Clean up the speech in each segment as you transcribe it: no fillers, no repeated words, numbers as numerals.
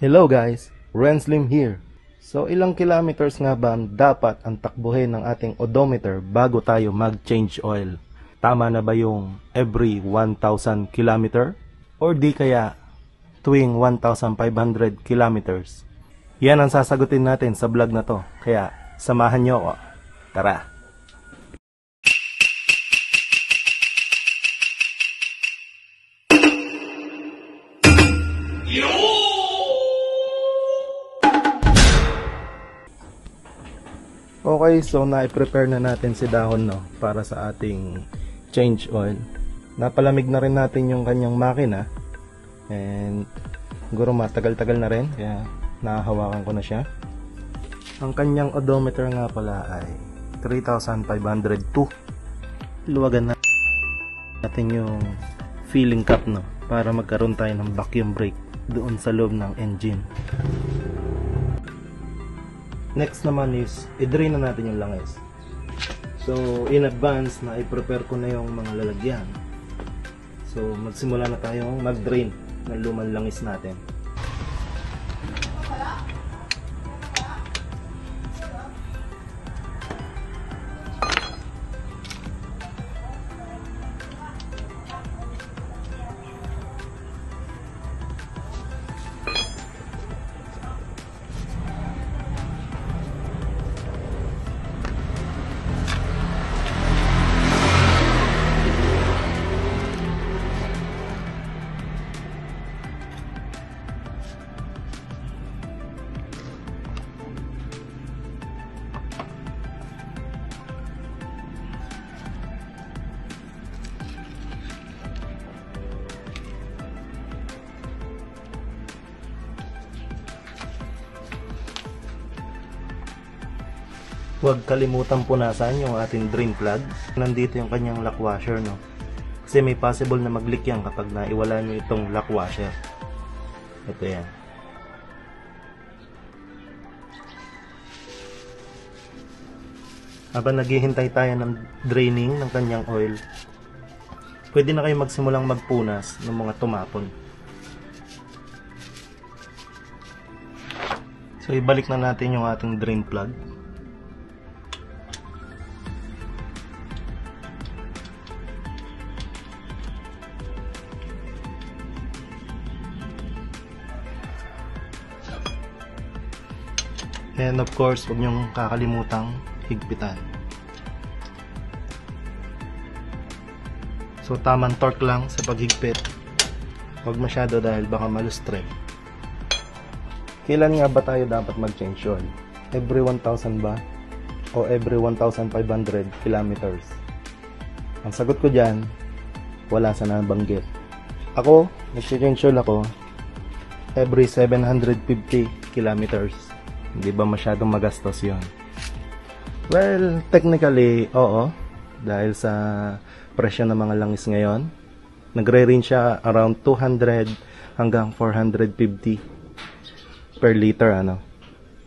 Hello guys, Renslim here. So ilang kilometers nga ba dapat ang takbuhin ng ating odometer bago tayo mag-change oil? Tama na ba yung every 1,000 kilometer? Or di kaya tuwing 1,500 kilometers? Yan ang sasagutin natin sa vlog na to. Kaya samahan nyo ako. Tara! Okay, so na-prepare na natin si dahon para sa ating change oil. Napalamig na rin natin yung kanyang makina. And siguro matagal-tagal na rin, kaya nahahawakan ko na siya. Ang kanyang odometer nga pala ay 3,502. Luwagan natin yung filling cap para magkaroon tayo ng vacuum brake doon sa loob ng engine. Next naman is i-drain na natin yung langis. So in advance na i-prepare ko na yung mga lalagyan. So magsimula na tayong mag-drain ng lumang langis natin. Huwag kalimutang punasan yung ating drain plug. Nandito yung kanyang lock washer, Kasi may possible na mag-leak yan kapag naiwala nyo itong lock washer. Ito yan. Habang naghihintay tayo ng draining ng kanyang oil, pwede na kayo magsimulang magpunas ng mga tumapon. So ibalik na natin yung ating drain plug. And of course, huwag niyong kakalimutang higpitan. So tamang torque lang sa paghigpit. Huwag masyado dahil baka malustre. Kailan nga ba tayo dapat mag-change oil? Every 1,000 ba? O every 1,500 kilometers? Ang sagot ko dyan, wala sa nabanggit. Ako, nag-change oil ako every 750 kilometers. Hindi ba masyadong magastos yon? Well, technically, oo. Dahil sa presyo ng mga langis ngayon, nagre-range siya around 200 hanggang 450 per liter,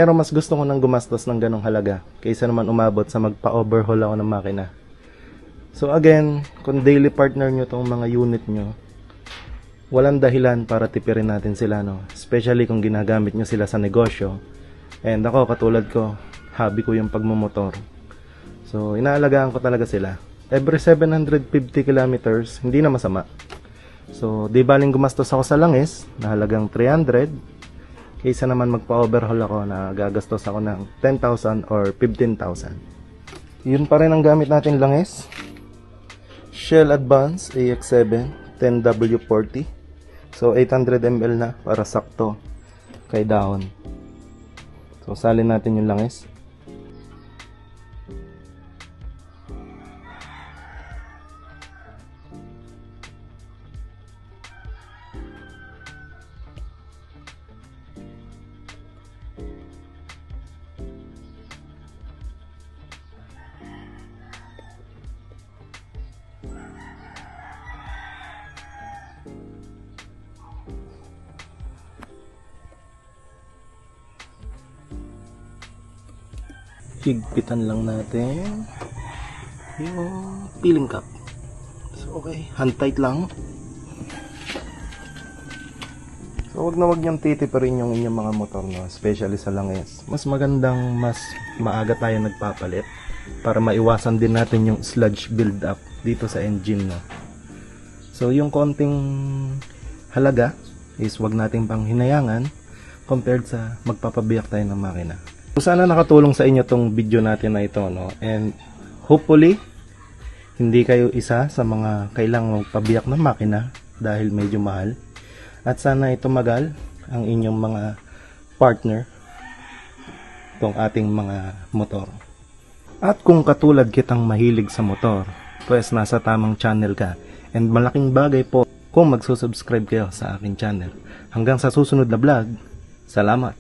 Pero mas gusto ko nang gumastos ng ganong halaga kaysa naman umabot sa magpa-overhaul ako ng makina. So again, kung daily partner nyo tong mga unit nyo, walang dahilan para tipirin natin sila, Especially kung ginagamit nyo sila sa negosyo. And ako, katulad ko, hobby ko yung pagmumotor. So, inaalagaan ko talaga sila. Every 750 kilometers, hindi na masama. So, di baling gumastos ako sa langis, na halagang 300, kaysa naman magpa-overhaul ako na gagastos ako ng 10,000 or 15,000. Yun pa rin ang gamit natin langis. Shell Advance AX7 10W40. So, 800 ml na para sakto kay dahon. So, salin natin yung langis. Higpitan lang natin yung peeling cap. So okay, hand tight lang. So wag na wag niyong titipirin yung inyong mga motor, no? Especially sa langis. Mas magandang mas maaga tayo nagpapalit para maiwasan din natin yung sludge build up dito sa engine, no? So yung konting halaga is wag nating pang hinayangan compared sa magpapabiyak tayo ng makina. So sana nakatulong sa inyo tong video natin na ito, no? And hopefully hindi kayo isa sa mga kailangang magpabiyak ng makina dahil medyo mahal. At sana tumagal ang inyong mga partner itong ating mga motor. At kung katulad kitang mahilig sa motor, pues nasa tamang channel ka. And malaking bagay po kung magsusubscribe kayo sa aking channel. Hanggang sa susunod na vlog, salamat!